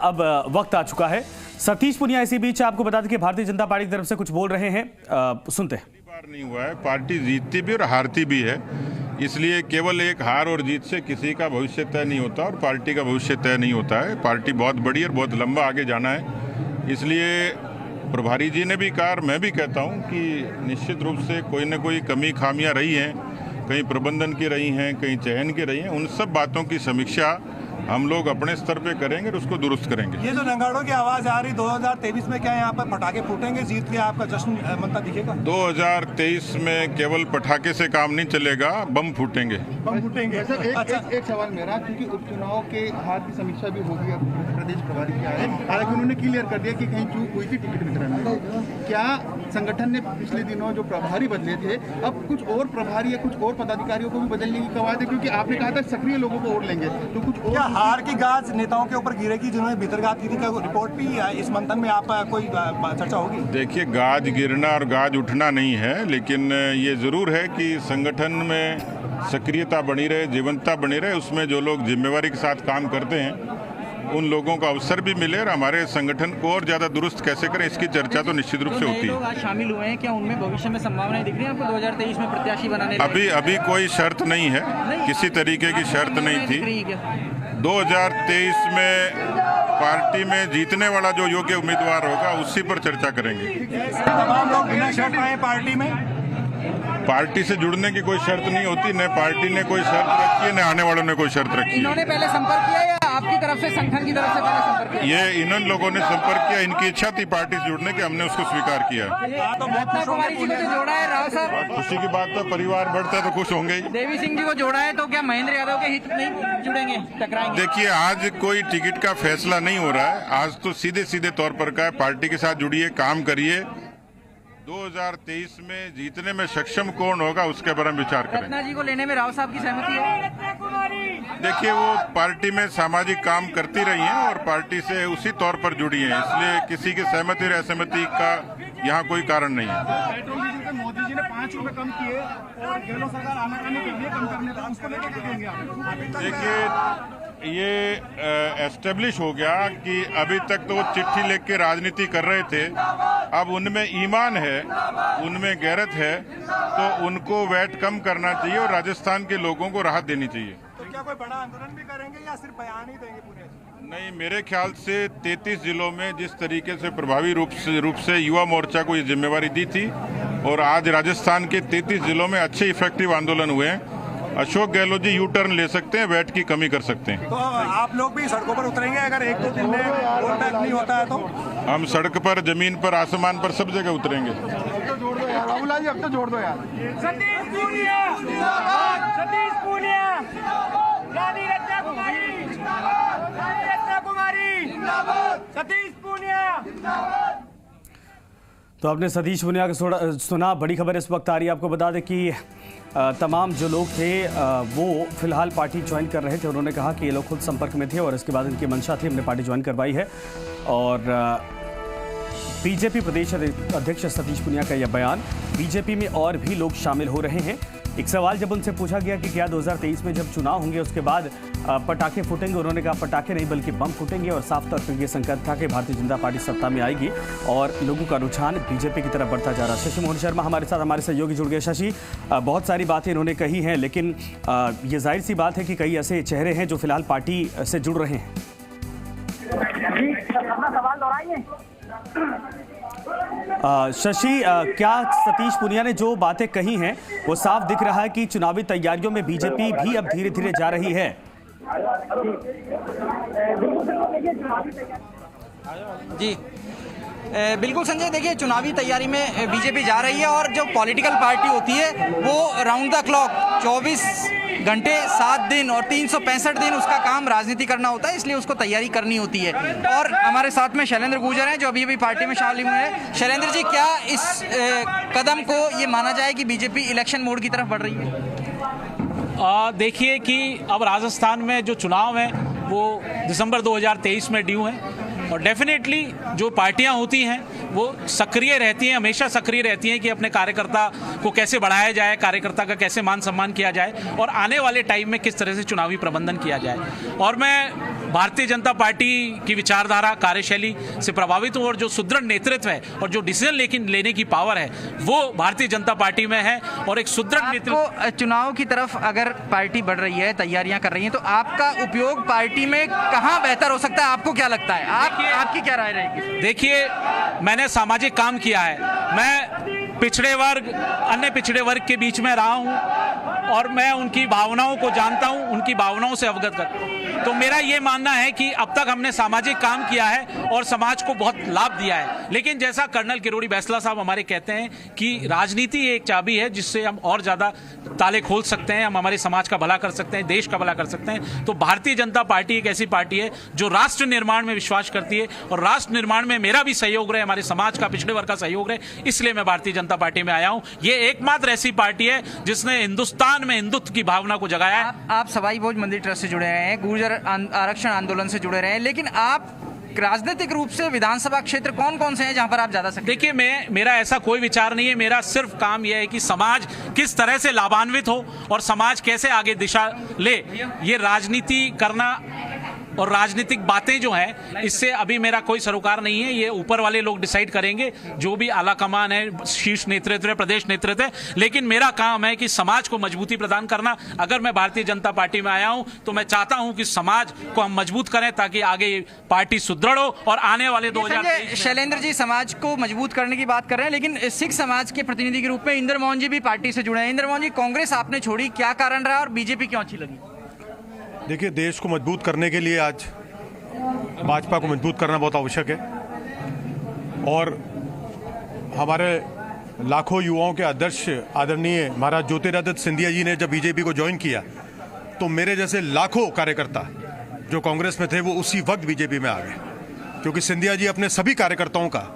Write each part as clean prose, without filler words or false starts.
अब वक्त आ चुका है। सतीश पुनिया इसी बीच आपको बता दें कि भारतीय जनता पार्टी की तरफ से कुछ बोल रहे हैं, सुनते हैं। पहली बार नहीं हुआ है, पार्टी जीतती भी और हारती भी है, इसलिए केवल एक हार और जीत से किसी का भविष्य तय नहीं होता और पार्टी का भविष्य तय नहीं होता है। पार्टी बहुत बड़ी और बहुत लंबा आगे जाना है, इसलिए प्रभारी जी ने भी कहा, मैं भी कहता हूँ कि निश्चित रूप से कोई न कोई कमी खामियां रही हैं, कहीं प्रबंधन की रही हैं, कहीं चयन की रही हैं। उन सब बातों की समीक्षा हम लोग अपने स्तर पे करेंगे और उसको दुरुस्त करेंगे। ये जो नगाड़ों की आवाज आ रही 2023 में, क्या यहाँ पर पटाखे फूटेंगे, जीत के आपका जश्न मनता दिखेगा? 2023 में केवल पटाखे से काम नहीं चलेगा, बम फूटेंगे। बम फूटेंगे। एक सवाल मेरा, क्योंकि उपचुनाव के हार की समीक्षा भी होगी, अब प्रदेश प्रभारी क्या है, हालांकि उन्होंने क्लियर कर दिया कि कहीं चूक हुई थी टिकट वितरण में। क्या संगठन ने पिछले दिनों जो प्रभारी बदले थे, अब कुछ और प्रभारी या कुछ और पदाधिकारियों को भी बदलने की कवायद है? क्योंकि आपने कहा था सक्रिय लोगों को और लेंगे, तो कुछ और हार की गाज नेताओं के ऊपर गिरेगी जिन्होंने भीतरघात की थी? क्या रिपोर्ट भी इस मंथन में आप कोई चर्चा होगी? देखिए, गाज गिरना और गाज उठना नहीं है, लेकिन ये जरूर है कि संगठन में सक्रियता बनी रहे, जीवंतता बनी रहे। उसमें जो लोग जिम्मेवारी के साथ काम करते हैं उन लोगों को अवसर भी मिले और हमारे संगठन को और ज्यादा दुरुस्त कैसे करें, इसकी चर्चा तो निश्चित रूप से होती है। लोग आज शामिल हुए हैं, क्या उनमें भविष्य में संभावनाएं दिख रही हैं आपको 2023 में प्रत्याशी बनाने? अभी कोई शर्त नहीं है, किसी तरीके की शर्त नहीं थी। 2023 में पार्टी में जीतने वाला जो योग्य उम्मीदवार होगा उसी पर चर्चा करेंगे। तमाम लोग बिना शर्त आए पार्टी में? पार्टी से जुड़ने की कोई शर्त नहीं होती, न पार्टी ने कोई शर्त रखी है, न आने वालों ने कोई शर्त रखी है। इन्होंने पहले संपर्क किया या आपकी तरफ से, संगठन की तरफ से पहले संपर्क किया? ये इन लोगों ने संपर्क किया, इनकी इच्छा थी पार्टी से जुड़ने की, हमने उसको स्वीकार किया। रत्ना कुमारी जी को जो जोड़ा है राव साहब, खुशी की बात तो परिवार बढ़ता है तो खुश होंगे ही। देवी सिंह जी को जोड़ा है, तो क्या महेंद्र यादव के हित नहीं जुड़ेंगे, टकराएंगे? देखिए, आज कोई टिकट का फैसला नहीं हो रहा है, आज तो सीधे सीधे तौर पर का है, पार्टी के साथ जुड़िए, काम करिए। 2023 में जीतने में सक्षम कौन होगा उसके बारे में विचार करें। रत्ना जी को लेने में राव साहब की सहमति है? देखिए, वो पार्टी में सामाजिक काम करती रही हैं और पार्टी से उसी तौर पर जुड़ी हैं, इसलिए किसी की सहमति और असहमति का यहाँ कोई कारण नहीं है। मोदी जी ने 5 रुपए कम किए और गहलोत सरकार आनाकानी के लिए कम करने का, उसको लेकर क्या कहेंगे आप? देखिए, ये एस्टेब्लिश हो गया कि अभी तक तो वो चिट्ठी लिख के राजनीति कर रहे थे, अब उनमें ईमान है, उनमें गैरत है, तो उनको वैट कम करना चाहिए और राजस्थान के लोगों को राहत देनी चाहिए। तो क्या कोई बड़ा आंदोलन भी करेंगे या सिर्फ बयान ही देंगे पूरे? नहीं, मेरे ख्याल से 33 जिलों में जिस तरीके से प्रभावी रूप से युवा मोर्चा को ये जिम्मेवारी दी थी और आज राजस्थान के 33 जिलों में अच्छे इफेक्टिव आंदोलन हुए हैं। अशोक गहलोत जी यू टर्न ले सकते हैं, वैट की कमी कर सकते हैं। तो आप लोग भी सड़कों पर उतरेंगे अगर 1-2 दिन में वोट बैंक नहीं होता है तो? हम सड़क पर, जमीन पर, आसमान पर, सब जगह उतरेंगे। अब तो जोड़ दो यार, राहुल जी, अब तो जोड़ दो यार। सतीश पूनिया जिंदाबाद, सतीश पूनिया रानी रत्ना कुमारी जिंदाबाद, रानी रत्ना कुमारी जिंदाबाद, सतीश पूनिया जिंदाबाद। तो आपने सतीश पुनिया का सुना। बड़ी खबर इस वक्त आ रही है, आपको बता दें कि तमाम जो लोग थे वो फिलहाल पार्टी ज्वाइन कर रहे थे। उन्होंने कहा कि ये लोग खुद संपर्क में थे और इसके बाद इनकी मंशा थी, हमने पार्टी ज्वाइन करवाई है। और बीजेपी प्रदेश अध्यक्ष सतीश पुनिया का यह बयान। बीजेपी में और भी लोग शामिल हो रहे हैं। एक सवाल जब उनसे पूछा गया कि क्या 2023 में जब चुनाव होंगे उसके बाद पटाखे फूटेंगे, उन्होंने कहा पटाखे नहीं बल्कि बम फूटेंगे और साफ तौर पर यह संकेत था कि भारतीय जनता पार्टी सत्ता में आएगी और लोगों का रुझान बीजेपी की तरफ बढ़ता जा रहा है। शशि मोहन शर्मा हमारे साथ, हमारे सहयोगी जुड़ गए। शशि, बहुत सारी बातें इन्होंने कही हैं, लेकिन ये जाहिर सी बात है कि कई ऐसे चेहरे हैं जो फिलहाल पार्टी से जुड़ रहे हैं। शशि, क्या सतीश पुनिया ने जो बातें कही हैं वो साफ दिख रहा है कि चुनावी तैयारियों में बीजेपी भी अब धीरे धीरे जा रही है? जी बिल्कुल संजय, देखिए चुनावी तैयारी में बीजेपी जा रही है और जो पॉलिटिकल पार्टी होती है वो राउंड द क्लॉक 24 घंटे 7 दिन और 365 दिन उसका काम राजनीति करना होता है, इसलिए उसको तैयारी करनी होती है। और हमारे साथ में शैलेंद्र गुर्जर हैं जो अभी पार्टी में शामिल हुए हैं। शैलेंद्र जी, क्या इस कदम को ये माना जाए कि बीजेपी इलेक्शन मोड की तरफ बढ़ रही है? देखिए कि अब राजस्थान में जो चुनाव हैं वो दिसंबर 2023 में ड्यू हैं और डेफिनेटली जो पार्टियां होती हैं वो सक्रिय रहती हैं, हमेशा सक्रिय रहती हैं कि अपने कार्यकर्ता को कैसे बढ़ाया जाए, कार्यकर्ता का कैसे मान सम्मान किया जाए और आने वाले टाइम में किस तरह से चुनावी प्रबंधन किया जाए। और मैं भारतीय जनता पार्टी की विचारधारा, कार्यशैली से प्रभावित हूँ और जो सुदृढ़ नेतृत्व है और जो डिसीजन लेने की पावर है वो भारतीय जनता पार्टी में है। और एक सुदृढ़ नेतृत्व, चुनाव की तरफ अगर पार्टी बढ़ रही है, तैयारियां कर रही है, तो आपका उपयोग पार्टी में कहां बेहतर हो सकता है? आपको क्या लगता है? आपकी क्या राय रहेगी? देखिए, मैंने सामाजिक काम किया है, मैं पिछड़े वर्ग, अन्य पिछड़े वर्ग के बीच में रहा हूं और मैं उनकी भावनाओं को जानता हूं, उनकी भावनाओं से अवगत करता हूं। तो मेरा ये मानना है कि अब तक हमने सामाजिक काम किया है और समाज को बहुत लाभ दिया है। लेकिन जैसा कर्नल किरोड़ी बैंसला साहब हमारे कहते हैं कि राजनीति एक चाबी है जिससे हम और ज्यादा ताले खोल सकते हैं, हम हमारे समाज का भला कर सकते हैं, देश का भला कर सकते हैं। तो भारतीय जनता पार्टी एक ऐसी पार्टी है जो राष्ट्र निर्माण में विश्वास करती है और राष्ट्र निर्माण में मेरा भी सहयोग रहे, हमारे समाज का, पिछड़े वर्ग का सहयोग रहे, इसलिए मैं भारतीय जनता पार्टी में आया हूं। ये एकमात्र ऐसी पार्टी है जिसने हिंदुस्तान में हिंदुत्व की भावना को जगाया है। आप सवाई भोज मंदिर ट्रस्ट से जुड़े रहे हैं, गुर्जर आरक्षण आंदोलन से जुड़े रहे हैं, लेकिन आप राजनीतिक रूप से विधानसभा क्षेत्र कौन कौन से हैं जहां पर आप ज्यादा सक्रिय? देखिए, मेरा ऐसा कोई विचार नहीं है, मेरा सिर्फ काम यह है कि समाज किस तरह से लाभान्वित हो और समाज कैसे आगे दिशा ले। ये राजनीति करना और राजनीतिक बातें जो हैं, इससे अभी मेरा कोई सरोकार नहीं है। ये ऊपर वाले लोग डिसाइड करेंगे, जो भी आला कमान है, शीर्ष नेतृत्व है, प्रदेश नेतृत्व है। लेकिन मेरा काम है कि समाज को मजबूती प्रदान करना। अगर मैं भारतीय जनता पार्टी में आया हूं तो मैं चाहता हूं कि समाज को हम मजबूत करें ताकि आगे पार्टी सुदृढ़ हो और आने वाले 2023 शैलेंद्र जी समाज को मजबूत करने की बात कर रहे हैं, लेकिन सिख समाज के प्रतिनिधि के रूप में इंद्र मोहन जी भी पार्टी से जुड़े हैं। इंद्र मोहन जी, कांग्रेस आपने छोड़ी, क्या कारण रहा और बीजेपी क्यों अच्छी लगी? देखिए, देश को मजबूत करने के लिए आज भाजपा को मजबूत करना बहुत आवश्यक है और हमारे लाखों युवाओं के आदर्श आदरणीय महाराज ज्योतिरादित्य सिंधिया जी ने जब बीजेपी को ज्वाइन किया तो मेरे जैसे लाखों कार्यकर्ता जो कांग्रेस में थे वो उसी वक्त बीजेपी में आ गए, क्योंकि सिंधिया जी अपने सभी कार्यकर्ताओं का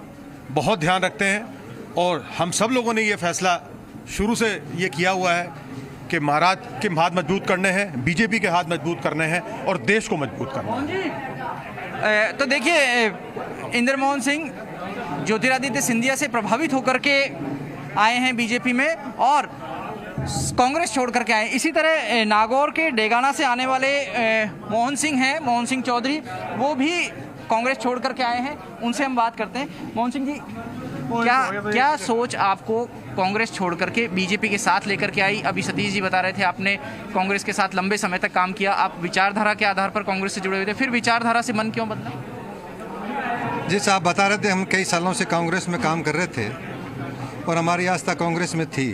बहुत ध्यान रखते हैं और हम सब लोगों ने ये फैसला शुरू से ये किया हुआ है कि महाराज के हाथ मजबूत करने हैं, बीजेपी के हाथ मजबूत करने हैं और देश को मजबूत करना है। तो देखिए, इंद्र मोहन सिंह ज्योतिरादित्य सिंधिया से प्रभावित होकर के आए हैं बीजेपी में और कांग्रेस छोड़ करके आए। इसी तरह नागौर के डेगाना से आने वाले मोहन सिंह हैं, मोहन सिंह चौधरी, वो भी कांग्रेस छोड़ करके आए हैं। उनसे हम बात करते हैं। मोहन सिंह जी, क्या सोच आपको कांग्रेस छोड़ करके बीजेपी के साथ लेकर के आई? अभी सतीश जी बता रहे थे आपने कांग्रेस के साथ लंबे समय तक काम किया, आप विचारधारा के आधार पर कांग्रेस से जुड़े हुए थे, फिर विचारधारा से मन क्यों बदला? जैसे आप बता रहे थे, हम कई सालों से कांग्रेस में काम कर रहे थे और हमारी आस्था कांग्रेस में थी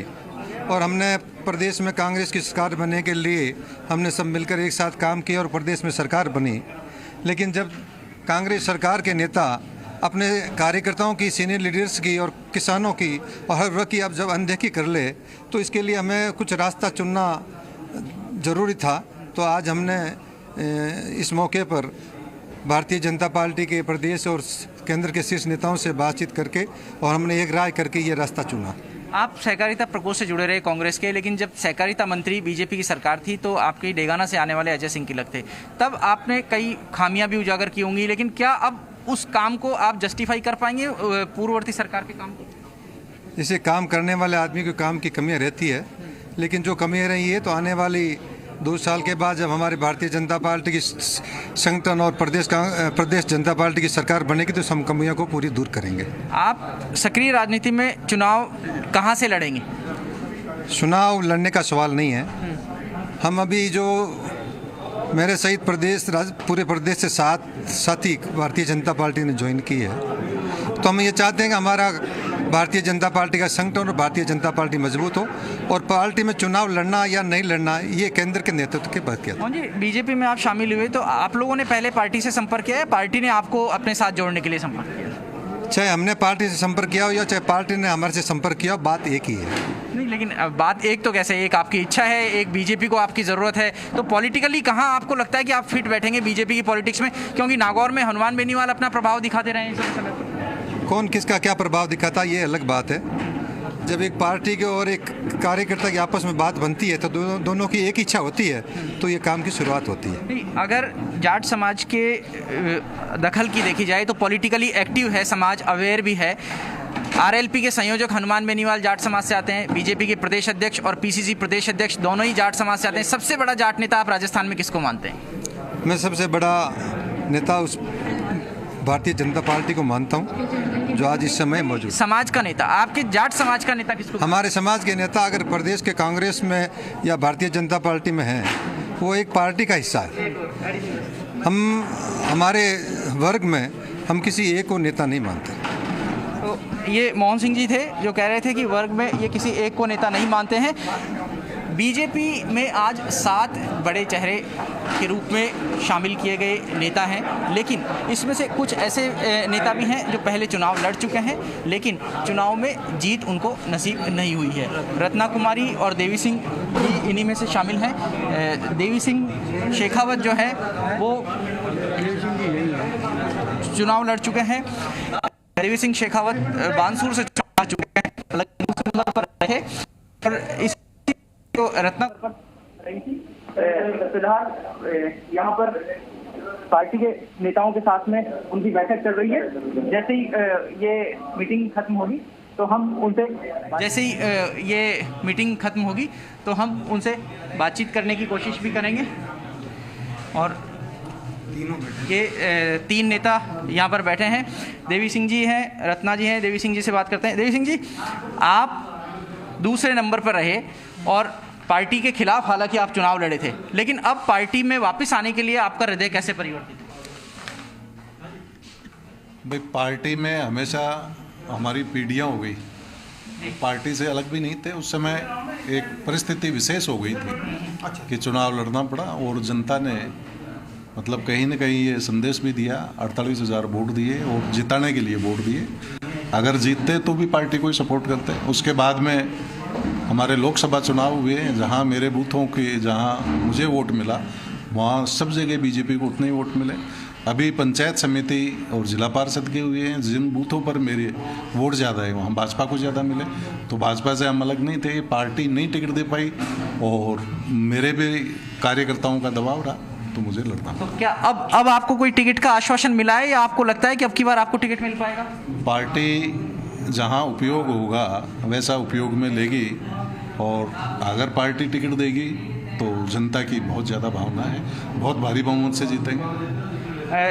और हमने प्रदेश में कांग्रेस की सरकार बनने के लिए हमने सब मिलकर एक साथ काम किया और प्रदेश में सरकार बनी। लेकिन जब कांग्रेस सरकार के नेता अपने कार्यकर्ताओं की, सीनियर लीडर्स की और किसानों की और हर वर्ग की अब जब अनदेखी कर ले तो इसके लिए हमें कुछ रास्ता चुनना ज़रूरी था। तो आज हमने इस मौके पर भारतीय जनता पार्टी के प्रदेश और केंद्र के शीर्ष नेताओं से बातचीत करके और हमने एक राय करके ये रास्ता चुना। आप सहकारिता प्रकोष्ठ से जुड़े रहे कांग्रेस के, लेकिन जब सहकारिता मंत्री बीजेपी की सरकार थी तो आपके डेगाना से आने वाले अजय सिंह किलक थे, तब आपने कई खामियां भी उजागर की होंगी, लेकिन क्या अब उस काम को आप जस्टिफाई कर पाएंगे, पूर्ववर्ती सरकार के काम को? जैसे काम करने वाले आदमी को काम की कमियां रहती है, लेकिन जो कमियां रही है तो आने वाली 2 साल के बाद जब हमारी भारतीय जनता पार्टी की संगठन और प्रदेश जनता पार्टी की सरकार बनेगी तो हम कमियों को पूरी दूर करेंगे। आप सक्रिय राजनीति में चुनाव कहां से लड़ेंगे? चुनाव लड़ने का सवाल नहीं है। हम अभी जो मेरे सहित पूरे प्रदेश से साथी भारतीय जनता पार्टी ने ज्वाइन की है, तो हम ये चाहते हैं कि हमारा भारतीय जनता पार्टी का संगठन और भारतीय जनता पार्टी मजबूत हो और पार्टी में चुनाव लड़ना या नहीं लड़ना ये केंद्र के नेतृत्व के बात किया। जी, बीजेपी में आप शामिल हुए तो आप लोगों ने पहले पार्टी से संपर्क किया है, पार्टी ने आपको अपने साथ जोड़ने के लिए संपर्क किया? चाहे हमने पार्टी से संपर्क किया हो या चाहे पार्टी ने हमारे से संपर्क किया हो, बात एक ही है। नहीं, लेकिन बात एक तो कैसे, एक आपकी इच्छा है, एक बीजेपी को आपकी ज़रूरत है, तो पॉलिटिकली कहाँ आपको लगता है कि आप फिट बैठेंगे बीजेपी की पॉलिटिक्स में? क्योंकि नागौर में हनुमान बेनीवाल अपना प्रभाव दिखाते रहे हैं इस समय पर। कौन किसका क्या प्रभाव दिखाता ये अलग बात है। जब एक पार्टी के और एक कार्यकर्ता की आपस में बात बनती है तो दोनों की एक इच्छा होती है, तो ये काम की शुरुआत होती है। अगर जाट समाज के दखल की देखी जाए तो पॉलिटिकली एक्टिव है समाज, अवेयर भी है। आरएलपी के संयोजक हनुमान बेनीवाल जाट समाज से आते हैं, बीजेपी के प्रदेश अध्यक्ष और पीसीसी प्रदेश अध्यक्ष दोनों ही जाट समाज से आते हैं। सबसे बड़ा जाट नेता आप राजस्थान में किसको मानते हैं? मैं सबसे बड़ा नेता उस भारतीय जनता पार्टी को मानता हूं जो आज इस समय मौजूद। समाज का नेता, आपके जाट समाज का नेता किसको? हमारे समाज के नेता अगर प्रदेश के कांग्रेस में या भारतीय जनता पार्टी में हैं, वो एक पार्टी का हिस्सा है। हमारे वर्ग में हम किसी एक को नेता नहीं मानते। तो ये मोहन सिंह जी थे जो कह रहे थे कि वर्ग में ये किसी एक को नेता नहीं मानते हैं। बीजेपी में आज 7 बड़े चेहरे के रूप में शामिल किए गए नेता हैं, लेकिन इसमें से कुछ ऐसे नेता भी हैं जो पहले चुनाव लड़ चुके हैं लेकिन चुनाव में जीत उनको नसीब नहीं हुई है। रत्ना कुमारी और देवी सिंह भी इन्हीं में से शामिल हैं। देवी सिंह शेखावत जो है वो चुनाव लड़ चुके हैं। देवी सिंह शेखावत बानसूर से चुनाव चुके हैं, अलग दूसरे नंबर पर रहे और इस रत्ना फिलहाल यहाँ पर पार्टी के नेताओं के साथ में उनकी बैठक चल रही है। जैसे ही ये मीटिंग खत्म होगी तो हम उनसे बातचीत करने की कोशिश भी करेंगे। और ये 3 नेता यहाँ पर बैठे हैं। देवी सिंह जी हैं, रत्ना जी हैं। देवी सिंह जी से बात करते हैं। देवी सिंह जी, आप दूसरे नंबर पर रहे और पार्टी के खिलाफ हालांकि आप चुनाव लड़े थे, लेकिन अब पार्टी में वापस आने के लिए आपका हृदय कैसे परिवर्तित है? भाई, पार्टी में हमेशा हमारी पीढ़ियाँ हो गई, पार्टी से अलग भी नहीं थे। उस समय एक परिस्थिति विशेष हो गई थी कि चुनाव लड़ना पड़ा और जनता ने मतलब कहीं ना कहीं ये संदेश भी दिया, 48,000 वोट दिए और जिताने के लिए वोट दिए। अगर जीतते तो भी पार्टी को ही सपोर्ट करते। उसके बाद में हमारे लोकसभा चुनाव हुए, जहां मेरे बूथों के जहां मुझे वोट मिला वहां सब जगह बीजेपी को उतने ही वोट मिले। अभी पंचायत समिति और जिला पार्षद के हुए हैं, जिन बूथों पर मेरे वोट ज़्यादा है वहाँ भाजपा को ज़्यादा मिले। तो भाजपा से हम अलग नहीं थे, पार्टी नहीं टिकट दे पाई और मेरे भी कार्यकर्ताओं का दबाव रहा तो मुझे लड़ना। तो क्या अब आपको कोई टिकट का आश्वासन मिला है या आपको लगता है कि अब की बार आपको टिकट मिल पाएगा? पार्टी जहां उपयोग होगा वैसा उपयोग में लेगी और अगर पार्टी टिकट देगी तो जनता की बहुत ज़्यादा भावना है, बहुत भारी बहुमत से जीतेंगे।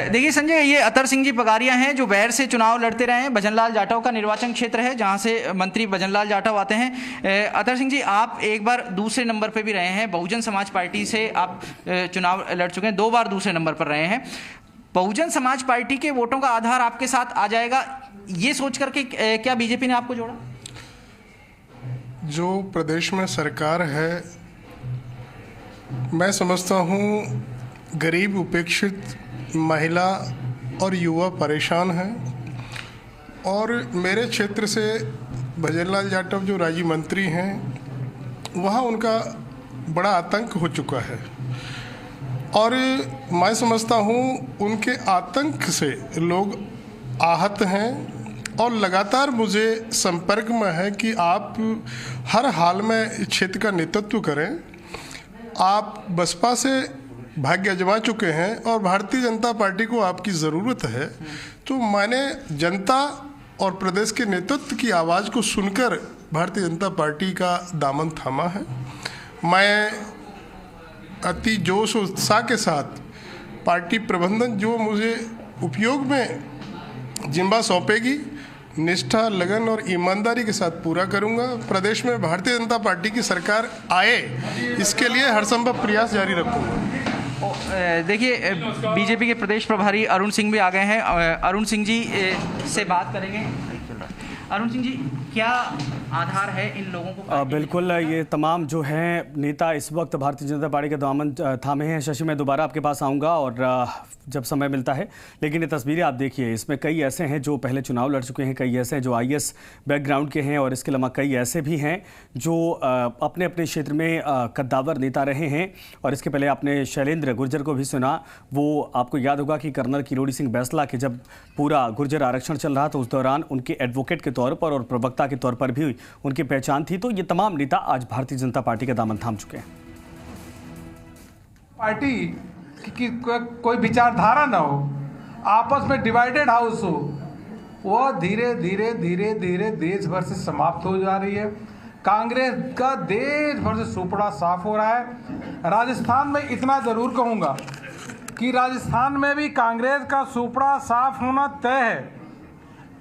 देखिए संजय, ये अतर सिंह जी पगारिया हैं जो बैर से चुनाव लड़ते रहे हैं। भजनलाल जाटव का निर्वाचन क्षेत्र है जहां से मंत्री भजनलाल जाटव आते हैं। अतर सिंह जी, आप एक बार दूसरे नंबर पे भी रहे हैं, बहुजन समाज पार्टी से आप चुनाव लड़ चुके हैं, 2 बार दूसरे नंबर पर रहे हैं। बहुजन समाज पार्टी के वोटों का आधार आपके साथ आ जाएगा ये सोच करके क्या बीजेपी ने आपको जोड़ा? जो प्रदेश में सरकार है, मैं समझता हूँ गरीब, उपेक्षित, महिला और युवा परेशान हैं और मेरे क्षेत्र से भजनलाल जाटव जो राज्य मंत्री हैं वहाँ उनका बड़ा आतंक हो चुका है और मैं समझता हूँ उनके आतंक से लोग आहत हैं और लगातार मुझे संपर्क में है कि आप हर हाल में क्षेत्र का नेतृत्व करें। आप बसपा से भाग्य आजमा चुके हैं और भारतीय जनता पार्टी को आपकी ज़रूरत है। तो मैंने जनता और प्रदेश के नेतृत्व की आवाज़ को सुनकर भारतीय जनता पार्टी का दामन थामा है। मैं अति जोश और उत्साह के साथ पार्टी प्रबंधन जो मुझे उपयोग में जिम्मा सौंपेगी, निष्ठा, लगन और ईमानदारी के साथ पूरा करूंगा। प्रदेश में भारतीय जनता पार्टी की सरकार आए, इसके लिए हर संभव प्रयास जारी रखूंगा। देखिए, बीजेपी के प्रदेश प्रभारी अरुण सिंह भी आ गए हैं। अरुण सिंह जी से बात करेंगे। अरुण सिंह जी, क्या आधार है इन लोगों को? बिल्कुल, ये तमाम जो हैं नेता इस वक्त भारतीय जनता पार्टी के दामन थामे हैं। शशि, मैं दोबारा आपके पास आऊँगा और जब समय मिलता है, लेकिन ये तस्वीरें आप देखिए, इसमें कई ऐसे हैं जो पहले चुनाव लड़ चुके हैं, कई ऐसे हैं जो IAS बैकग्राउंड के हैं और इसके अलावा कई ऐसे भी हैं जो अपने अपने क्षेत्र में कद्दावर नेता रहे हैं। और इसके पहले आपने शैलेंद्र गुर्जर को भी सुना। वो आपको याद होगा कि कर्नल किरोड़ी सिंह बैंसला के जब पूरा गुर्जर आरक्षण चल रहा था उस दौरान उनके एडवोकेट के तौर पर और प्रवक्ता के तौर पर भी उनकी पहचान थी। तो ये तमाम नेता आज भारतीय जनता पार्टी का दामन थाम चुके हैं। पार्टी की कोई विचारधारा ना हो, आपस में डिवाइडेड हाउस हो, वह धीरे धीरे धीरे धीरे देश भर से समाप्त हो जा रही है। कांग्रेस का देश भर से सुपड़ा साफ हो रहा है। राजस्थान में इतना जरूर कहूँगा कि राजस्थान में भी कांग्रेस का सुपड़ा साफ होना तय है।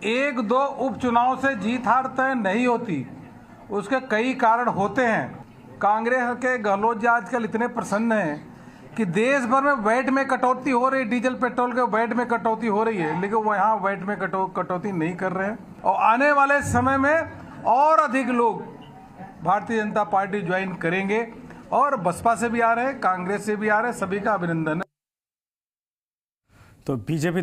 एक दो उपचुनाव से जीत हार तय नहीं होती, उसके कई कारण होते हैं। कांग्रेस के गहलोत जी आजकल इतने प्रसन्न हैं कि देश भर में वैट में कटौती हो रही, डीजल पेट्रोल के वैट में कटौती हो रही है, लेकिन वो यहाँ वैट में कटौती नहीं कर रहे हैं। और आने वाले समय में और अधिक लोग भारतीय जनता पार्टी ज्वाइन करेंगे और बसपा से भी आ रहे हैं, कांग्रेस से भी आ रहे हैं। सभी का अभिनंदन है। तो बीजेपी